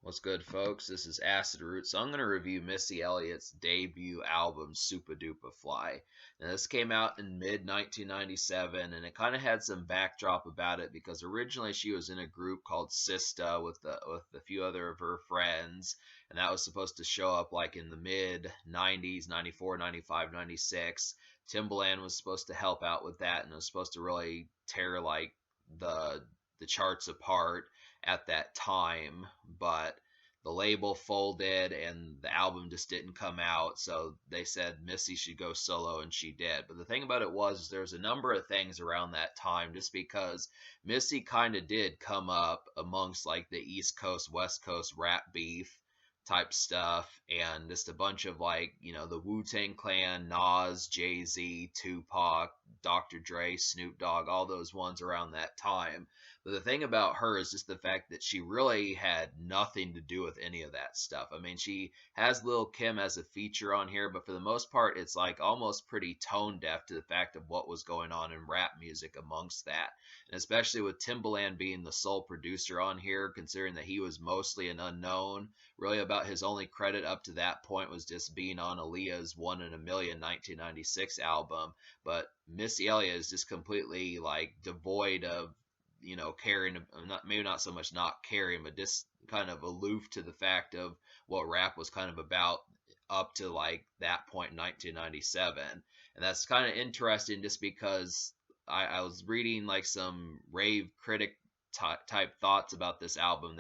What's good, folks? This is Acid Root. So I'm going to review Missy Elliott's debut album, Supa Dupa Fly. Now, this came out in mid 1997, and it kind of had some backdrop about it because originally she was in a group called Sista with a few other of her friends, and that was supposed to show up like in the mid 90s, 94, 95, 96. Timbaland was supposed to help out with that, and it was supposed to really tear like the the charts apart at that time, but the label folded and the album just didn't come out. So they said Missy should go solo, and she did. But the thing about it was, there was a number of things around that time, just because Missy kind of did come up amongst like the East Coast, West Coast rap beef type stuff, and just a bunch of like, the Wu-Tang Clan, Nas, Jay-Z, Tupac, Dr. Dre, Snoop Dogg, all those ones around that time. But the thing about her is just the fact that she really had nothing to do with any of that stuff. I mean, she has Lil Kim as a feature on here, but for the most part, it's like almost pretty tone deaf to the fact of what was going on in rap music amongst that. And especially with Timbaland being the sole producer on here, considering that he was mostly an unknown, really about his only credit up to that point was just being on Aaliyah's One in a Million 1996 album. But Missy Elliott is just completely like devoid of caring, not maybe not so much not caring, but just kind of aloof to the fact of what rap was kind of about up to like that point in 1997. And that's kind of interesting just because I was reading like some rave critic type thoughts about this album.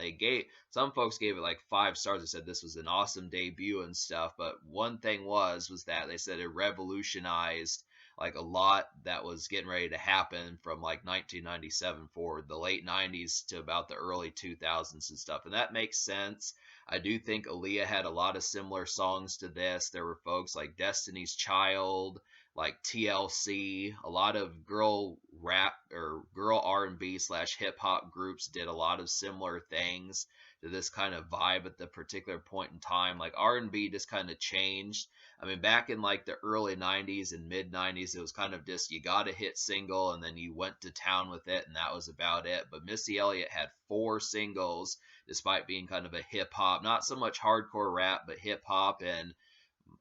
Some folks gave it like 5 stars. They said this was an awesome debut and stuff, but one thing was that they said it revolutionized like a lot that was getting ready to happen from like 1997 forward, the late 90s to about the early 2000s and stuff. And that makes sense. I do think Aaliyah had a lot of similar songs to this. There were folks like Destiny's Child, like TLC, a lot of girl rap or girl R&B slash hip hop groups did a lot of similar things to this kind of vibe at the particular point in time. Like R&B just kind of changed. I mean, back in like the early 90s and mid 90s, it was kind of just you got a hit single and then you went to town with it, and that was about it. But Missy Elliott had 4 singles, despite being kind of a hip hop, not so much hardcore rap, but hip hop and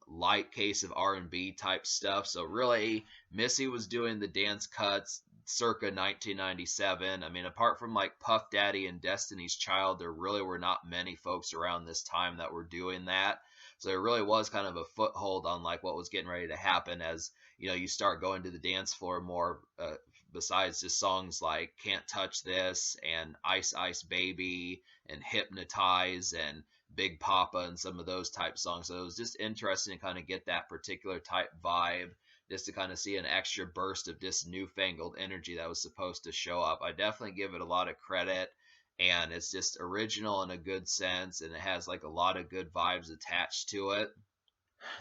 light case of R&B type stuff. So really, Missy was doing the dance cuts circa 1997. I mean, apart from like Puff Daddy and Destiny's Child, there really were not many folks around this time that were doing that. So it really was kind of a foothold on like what was getting ready to happen as, you start going to the dance floor more, besides just songs like Can't Touch This and Ice Ice Baby and Hypnotize and Big Papa and some of those type songs. So it was just interesting to kind of get that particular type vibe, just to kind of see an extra burst of this newfangled energy that was supposed to show up. I definitely give it a lot of credit, and it's just original in a good sense, and it has like a lot of good vibes attached to it.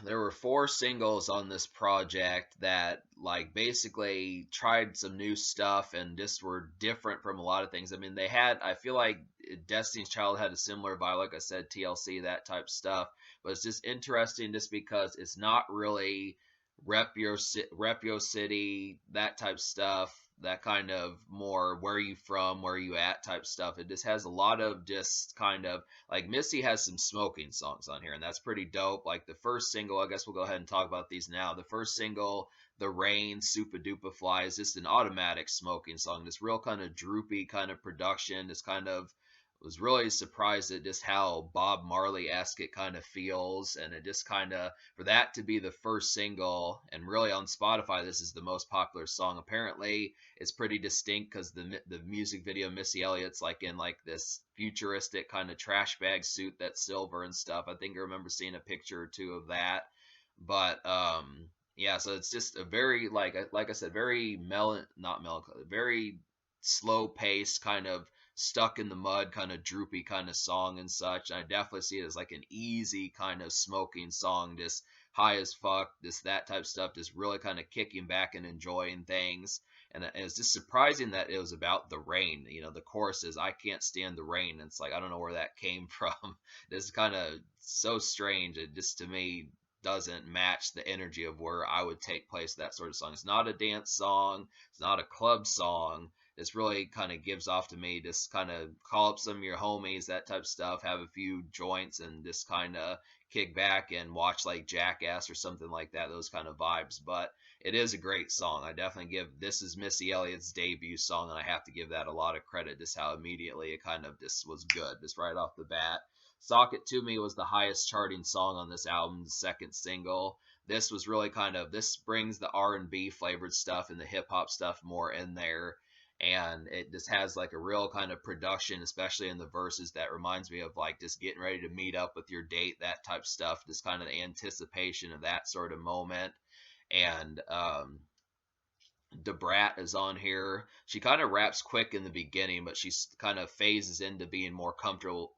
There were 4 singles on this project that like basically tried some new stuff and just were different from a lot of things. I mean, I feel like Destiny's Child had a similar vibe, like I said, TLC, that type stuff, but it's just interesting just because it's not really rep your city, that type stuff, that kind of more where you from, where you at type stuff. It just has a lot of just kind of like Missy has some smoking songs on here, and that's pretty dope. Like the first single, I guess we'll go ahead and talk about these now. The first single, The Rain, Supa Dupa Fly, is just an automatic smoking song. This real kind of droopy kind of production. This kind of was really surprised at just how Bob Marley-esque it kind of feels, and it just kind of, for that to be the first single, and really on Spotify this is the most popular song. Apparently it's pretty distinct because the music video, Missy Elliott's like in like this futuristic kind of trash bag suit that's silver and stuff. I think I remember seeing a picture or two of that. But yeah, so it's just a very like I said, very not melancholy, very slow paced kind of stuck in the mud kind of droopy kind of song and such. And I definitely see it as like an easy kind of smoking song, just high as fuck, just that type of stuff, just really kind of kicking back and enjoying things. And it's just surprising that it was about the rain. The chorus is I can't stand the rain, and it's like I don't know where that came from. This is kind of so strange. It just to me doesn't match the energy of where I would take place that sort of song. It's not a dance song, it's not a club song, this really kind of gives off to me. Just kind of call up some of your homies, that type of stuff, have a few joints, and just kind of kick back and watch like Jackass or something like that. Those kind of vibes. But it is a great song. I definitely give this is Missy Elliott's debut song, and I have to give that a lot of credit. Just how immediately it kind of just was good, just right off the bat. Sock It To Me was the highest charting song on this album's second single. This was really kind of, this brings the R&B flavored stuff and the hip hop stuff more in there, and it just has like a real kind of production, especially in the verses, that reminds me of like just getting ready to meet up with your date, that type of stuff, just kind of the anticipation of that sort of moment. And Debrat is on here. She kind of raps quick in the beginning, but she kind of phases into being more comfortable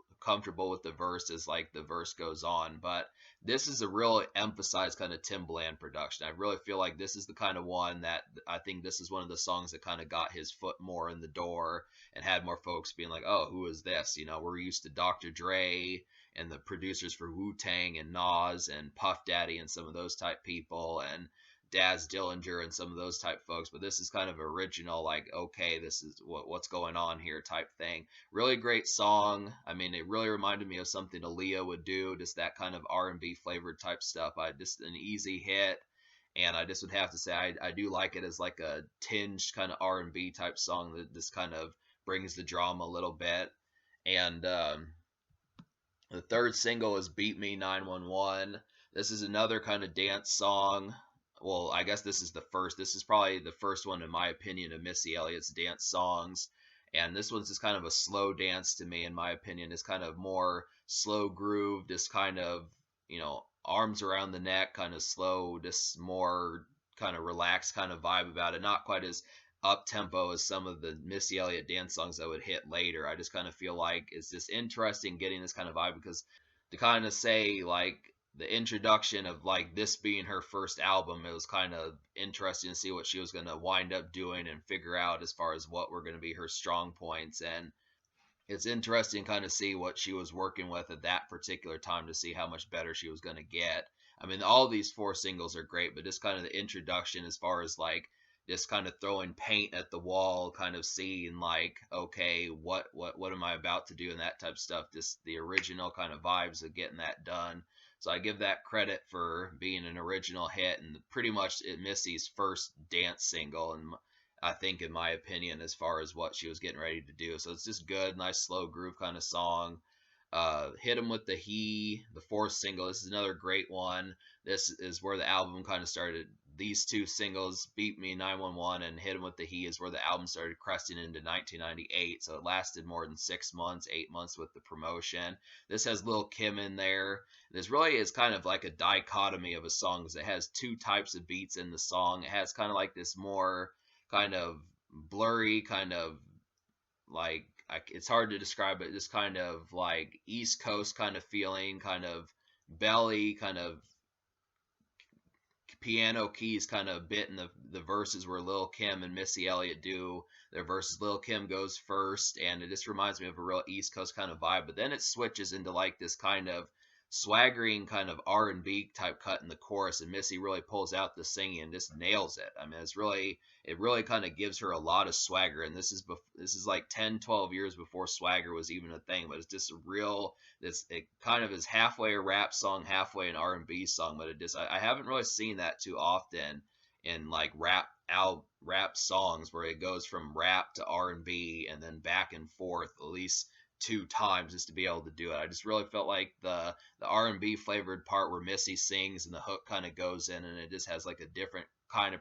with the verse as like the verse goes on. But this is a real emphasized kind of Timbaland production. I really feel like this is the kind of one that I think this is one of the songs that kind of got his foot more in the door and had more folks being like, oh, who is this? You know, we're used to Dr. Dre and the producers for Wu-Tang and Nas and Puff Daddy and some of those type people, and Daz Dillinger and some of those type folks, but this is kind of original, like, okay, this is what's going on here type thing. Really great song. I mean, it really reminded me of something Aaliyah would do, just that kind of R&B flavored type stuff. I just an easy hit, and I just would have to say I do like it as like a tinged kind of R&B type song that just kind of brings the drama a little bit. And the third single is Beat Me 911. This is another kind of dance song. Well, I guess this is the first. This is probably the first one, in my opinion, of Missy Elliott's dance songs. And this one's just kind of a slow dance to me, in my opinion. It's kind of more slow groove, just kind of, you know, arms around the neck, kind of slow, just more kind of relaxed kind of vibe about it. Not quite as up tempo as some of the Missy Elliott dance songs I would hit later. I just kind of feel like it's just interesting getting this kind of vibe, because to kind of say like the introduction of like this being her first album, it was kind of interesting to see what she was going to wind up doing and figure out as far as what were going to be her strong points. And it's interesting kind of see what she was working with at that particular time to see how much better she was going to get. I mean, all these four singles are great, but just kind of the introduction as far as like just kind of throwing paint at the wall, kind of seeing like, okay, what am I about to do, and that type of stuff. Just the original kind of vibes of getting that done. So I give that credit for being an original hit and pretty much Missy's first dance single, and I think, in my opinion, as far as what she was getting ready to do. So it's just good, nice slow groove kind of song. Hit Him With the He, the fourth single. This is another great one. This is where the album kind of started. These two singles, Beat Me 911 and Hit Him With the He, is where the album started cresting into 1998. So it lasted more than 6 months, 8 months with the promotion. This has Lil Kim in there. This really is kind of like a dichotomy of a song, because it has two types of beats in the song. It has kind of like this more kind of blurry, kind of like, it's hard to describe it, just kind of like East Coast kind of feeling, kind of belly, kind of piano keys kind of bit in the verses where Lil Kim and Missy Elliott do their verses. Lil Kim goes first, and it just reminds me of a real East Coast kind of vibe. But then it switches into like this kind of swaggering kind of R&B type cut in the chorus, and Missy really pulls out the singing and just nails it. I mean, it really kind of gives her a lot of swagger, and this is like 10, 12 years before swagger was even a thing, but it's just a real, it kind of is halfway a rap song, halfway an R&B song, but I haven't really seen that too often in like rap songs, where it goes from rap to R&B and then back and forth at least 2 times just to be able to do it. I just really felt like the R&B flavored part where Missy sings and the hook kind of goes in, and it just has like a different kind of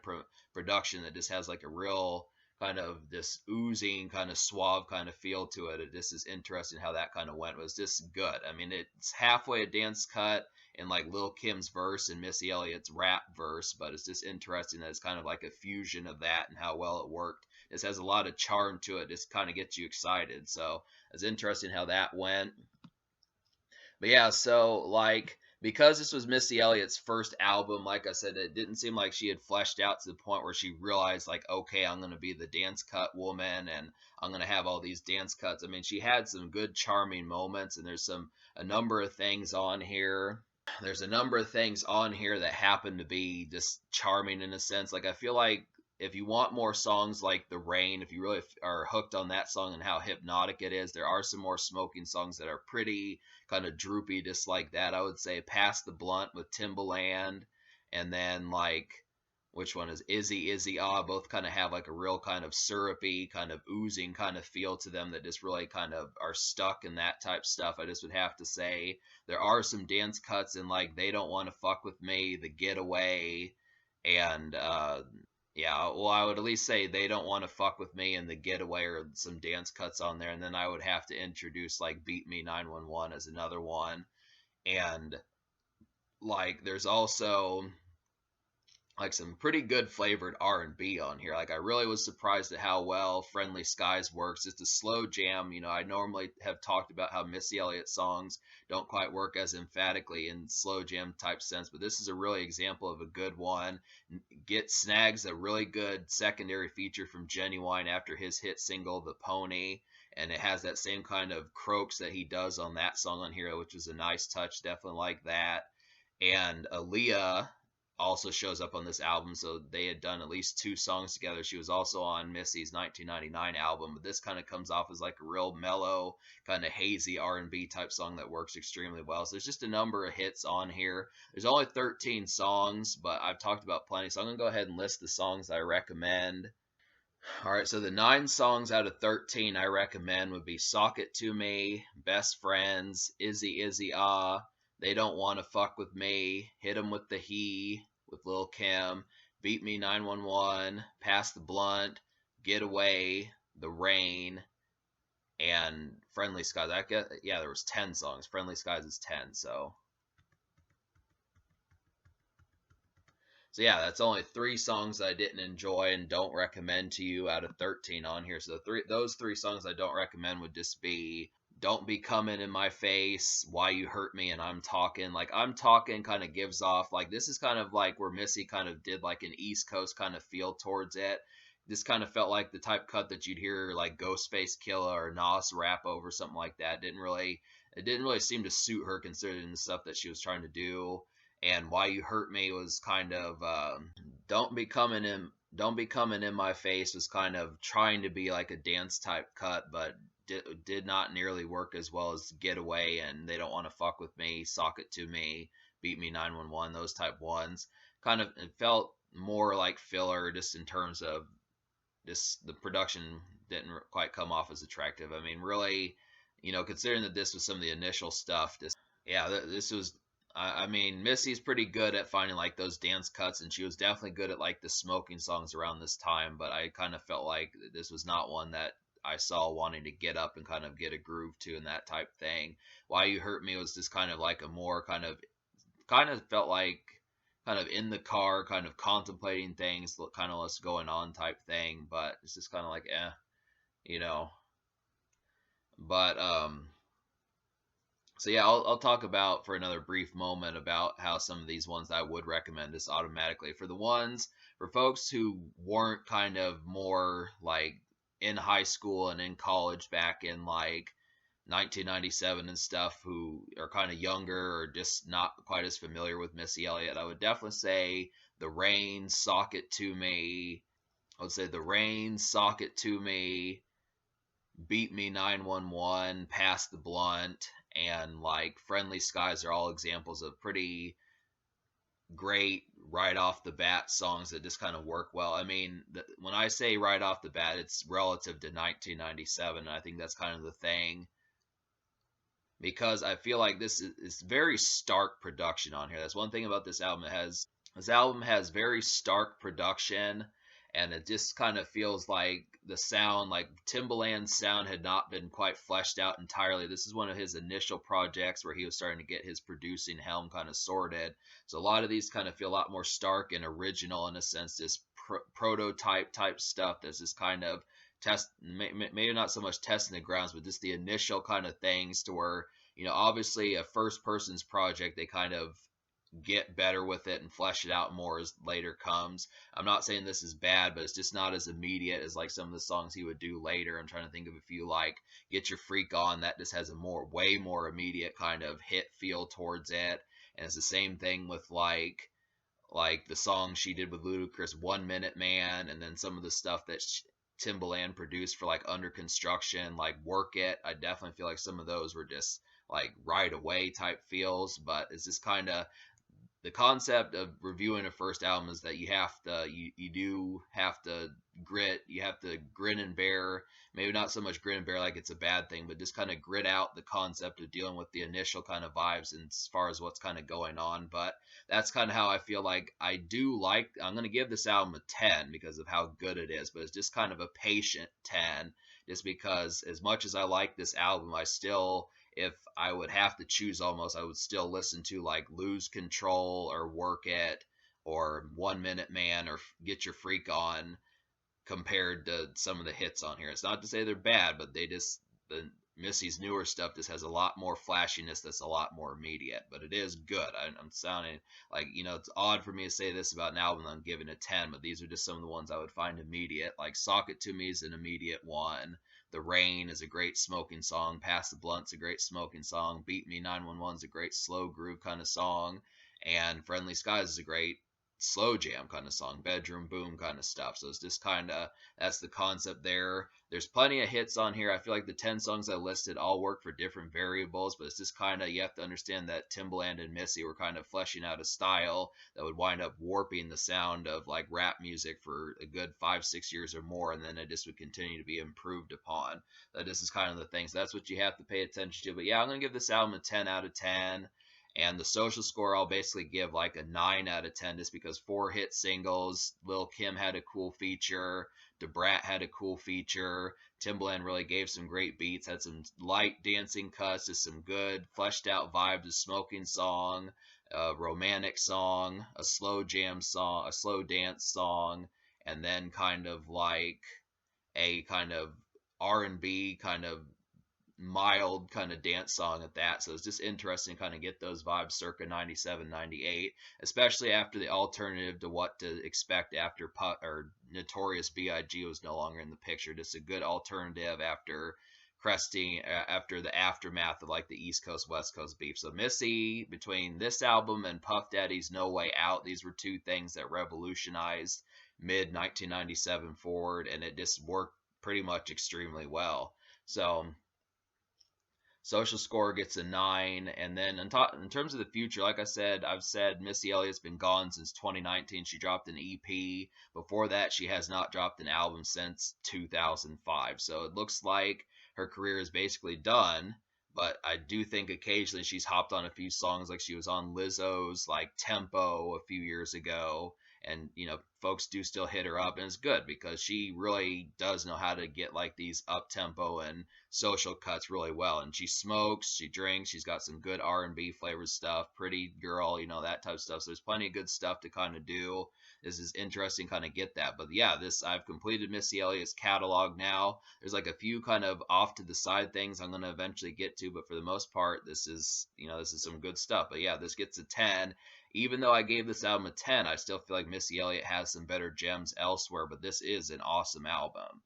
production that just has like a real kind of this oozing kind of suave kind of feel to it. It just is interesting how that kind of went. It was just good. I mean, it's halfway a dance cut in like Lil Kim's verse and Missy Elliott's rap verse, but it's just interesting that it's kind of like a fusion of that and how well it worked. This has a lot of charm to it. Just kind of gets you excited. So it's interesting how that went. But yeah, so like, because this was Missy Elliott's first album, like I said, it didn't seem like she had fleshed out to the point where she realized like, okay, I'm going to be the dance cut woman and I'm going to have all these dance cuts. I mean, she had some good charming moments, and there's a number of things on here. There's a number of things on here that happen to be just charming in a sense. Like, I feel like if you want more songs like The Rain, if you really are hooked on that song and how hypnotic it is, there are some more smoking songs that are pretty kind of droopy, just like that. I would say Pass the Blunt with Timbaland, and then like which one is Izzy Izzy Ah, both kind of have like a real kind of syrupy, kind of oozing kind of feel to them that just really kind of are stuck in that type stuff. I just would have to say there are some dance cuts in like They Don't Want to Fuck With Me, The Getaway, and yeah, well, I would at least say They Don't Want to Fuck With Me and The Getaway, or some dance cuts on there, and then I would have to introduce like Beat Me 911 as another one. And like there's also like some pretty good flavored R&B on here. Like I really was surprised at how well Friendly Skies works. It's a slow jam. You know, I normally have talked about how Missy Elliott songs don't quite work as emphatically in slow jam type sense, but this is a really example of a good one. Get Snags a really good secondary feature from Genuine after his hit single The Pony, and it has that same kind of croaks that he does on that song on here, which is a nice touch. Definitely like that. And Aaliyah also shows up on this album, so they had done at least 2 songs together. She was also on Missy's 1999 album, but this kind of comes off as like a real mellow, kind of hazy R&B type song that works extremely well. So there's just a number of hits on here. There's only 13 songs, but I've talked about plenty, so I'm gonna go ahead and list the songs I recommend. All right, so the 9 songs out of 13 I recommend would be Sock It To Me, Best Friends, Izzy Izzy Ah, They Don't Want to Fuck With Me, Hit 'Em With the He with Lil Kim, Beat Me 911, Pass the Blunt, Get Away, The Rain, and Friendly Skies. I guess, yeah, there was 10 songs. Friendly Skies is 10, so yeah, that's only 3 songs I didn't enjoy and don't recommend to you out of 13 on here. So those 3 songs I don't recommend would just be Don't Be Coming in My Face, Why You Hurt Me, and I'm Talking. Like I'm Talking kind of gives off like this is kind of like where Missy kind of did like an East Coast kind of feel towards it. This kind of felt like the type cut that you'd hear like Ghostface Killah or Nas rap over, something like that. It didn't really seem to suit her considering the stuff that she was trying to do. And Why You Hurt Me was kind of don't be coming in my face was kind of trying to be like a dance type cut, but did not nearly work as well as Getaway and They Don't Want to Fuck With Me, Sock It To Me, Beat Me 911, those type ones. Kind of it felt more like filler just in terms of the production didn't quite come off as attractive. I mean, really, you know, considering that this was some of the initial stuff, yeah, this was. I mean, Missy's pretty good at finding like those dance cuts, and she was definitely good at like the smoking songs around this time. But I kind of felt like this was not one that I saw wanting to get up and kind of get a groove to and that type thing. Why You Hurt Me was just kind of like a more kind of felt like kind of in the car, kind of contemplating things, kind of what's going on type thing. But it's just kind of like you know. But so yeah, I'll talk about for another brief moment about how some of these ones I would recommend just automatically for the ones for folks who weren't kind of more like in high school and in college back in like 1997 and stuff, who are kind of younger or just not quite as familiar with Missy Elliott. I would definitely say The Rain, Sock It To Me. I would say The Rain, Sock It To Me, Beat Me 911, Pass the Blunt, and like Friendly Skies are all examples of pretty great right off the bat songs that just kind of work well. I mean, when I say right off the bat, it's relative to 1997, and I think that's kind of the thing because I feel like this is very stark production on here. That's one thing about this album. This album has very stark production, and it just kind of feels like the sound, like Timbaland's sound, had not been quite fleshed out entirely. This is one of his initial projects where he was starting to get his producing helm kind of sorted. So a lot of these kind of feel a lot more stark and original in a sense, this prototype type stuff that's just kind of maybe not so much testing the grounds, but just the initial kind of things to where, you know, obviously a first person's project, they kind of get better with it and flesh it out more as later comes. I'm not saying this is bad, but it's just not as immediate as like some of the songs he would do later. I'm trying to think of a few like Get Your Freak On, that just has a way more immediate kind of hit feel towards it. And it's the same thing with like like the song she did with Ludacris, 1 Minute Man, and then some of the stuff that Timbaland produced for like Under Construction, like Work It. I definitely feel like some of those were just like right away type feels, but it's just kind of the concept of reviewing a first album is that you do have to you have to grin and bear, maybe not so much grin and bear like it's a bad thing, but just kind of grit out the concept of dealing with the initial kind of vibes and as far as what's kind of going on. But that's kind of how I feel like I'm going to give this album a 10 because of how good it is, but it's just kind of a patient 10, just because as much as I like this album, I still, if I would have to choose almost, I would still listen to like Lose Control or Work It or 1 Minute Man or Get Your Freak On compared to some of the hits on here. It's not to say they're bad, but the Missy's newer stuff just has a lot more flashiness that's a lot more immediate, but it is good. I'm sounding like, it's odd for me to say this about an album I'm giving a 10, but these are just some of the ones I would find immediate. Like Sock It To Me is an immediate one. The Rain is a great smoking song. Pass the Blunt's a great smoking song. Beat Me 911's a great slow groove kind of song. And Friendly Skies is a great slow jam kind of song, bedroom boom kind of stuff. So it's just kind of, that's the concept there. There's plenty of hits on here. I feel like the 10 songs I listed all work for different variables, but it's just kind of, you have to understand that Timbaland and Missy were kind of fleshing out a style that would wind up warping the sound of like rap music for a good 5-6 years or more, and then it just would continue to be improved upon. This is kind of the thing. So that's what you have to pay attention to. But yeah, I'm going to give this album a 10 out of 10. And the social score, I'll basically give like a 9 out of 10 just because 4 hit singles. Lil Kim had a cool feature. DeBrat had a cool feature. Timbaland really gave some great beats, had some light dancing cuts, just some good fleshed out vibes, a smoking song, a romantic song, a slow jam song, a slow dance song, and then kind of like a kind of R&B kind of mild kind of dance song at that. So it's just interesting to kind of get those vibes circa 97, 98, especially after the alternative to what to expect after Notorious B.I.G. was no longer in the picture. Just a good alternative after cresting, after the aftermath of like the East Coast, West Coast beef. So Missy, between this album and Puff Daddy's No Way Out, these were two things that revolutionized mid 1997 forward, and it just worked pretty much extremely well. So social score gets a 9, and then in terms of the future, like I said, I've said Missy Elliott's been gone since 2019. She dropped an EP. Before that, she has not dropped an album since 2005. So it looks like her career is basically done. But I do think occasionally she's hopped on a few songs, like she was on Lizzo's like Tempo a few years ago, and folks do still hit her up, and it's good because she really does know how to get like these up tempo and social cuts really well. And she smokes, she drinks, she's got some good R&B flavored stuff, pretty girl, that type of stuff. So there's plenty of good stuff to kind of do. This is interesting, kind of get that. But yeah, I've completed Missy Elliott's catalog now. There's like a few kind of off to the side things I'm going to eventually get to, but for the most part, this is some good stuff. But yeah, this gets a 10. Even though I gave this album a 10, I still feel like Missy Elliott has some better gems elsewhere, but this is an awesome album.